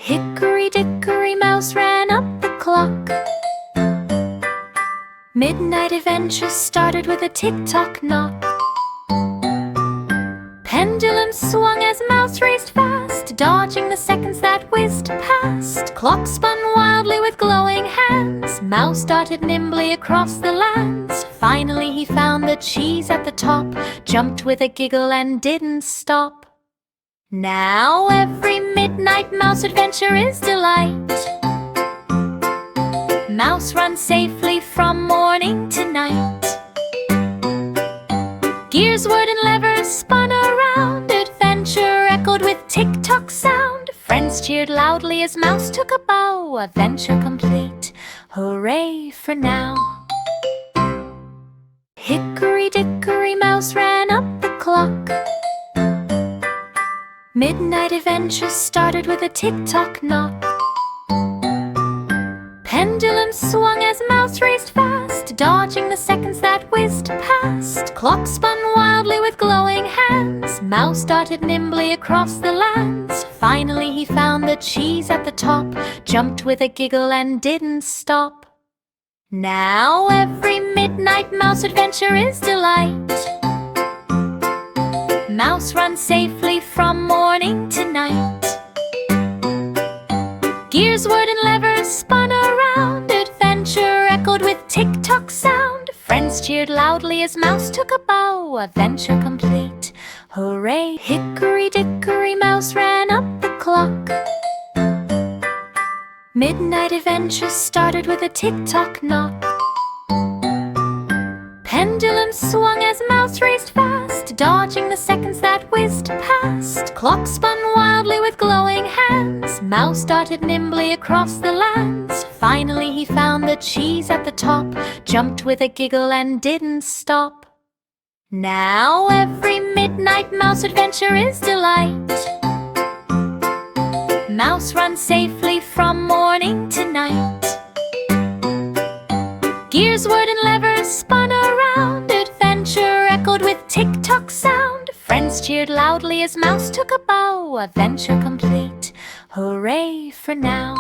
Hickory Dickory Mouse ran up the clock. Midnight adventure started with a tick-tock knock. Pendulum swung as Mouse raced fast, dodging the seconds that whizzed past. Clock spun wildly with glowing hands. Mouse darted nimbly across the lands. Finally he found the cheese at the top, jumped with a giggle and didn't stop. Now every midnight mouse adventure is delight. Mouse runs safely from morning to night. Gears, whirred and levers spun around. Adventure echoed with tick-tock sound. Friends cheered loudly as Mouse took a bow. Adventure complete, hooray for now. Hickory Dickory Mouse ran up the clock. Midnight adventure started with a tick-tock knock. Pendulum swung as Mouse raced fast, dodging the seconds that whizzed past. Clock spun wildly with glowing hands. Mouse darted nimbly across the lands. Finally he found the cheese at the top, jumped with a giggle and didn't stop. Now every midnight mouse adventure is delight. Mouse runs safely from morning to night. Gears, whirred and levers spun around. Adventure echoed with tick-tock sound. Friends cheered loudly as Mouse took a bow. Adventure complete, hooray. Hickory Dickory Mouse ran up the clock. Midnight adventure started with a tick-tock knock. Pendulum swung as Mouse raced fast, dodging the seconds that whizzed past. Clock spun wildly with glowing hands. Mouse darted nimbly across the lands. Finally he found the cheese at the top, jumped with a giggle and didn't stop. Now every midnight mouse adventure is delight. Mouse runs safely from morning to night. Gears, whirred and levers spun around. Adventure echoed with tick-tock sound. Friends cheered loudly as Mouse took a bow. Adventure complete, hooray for now.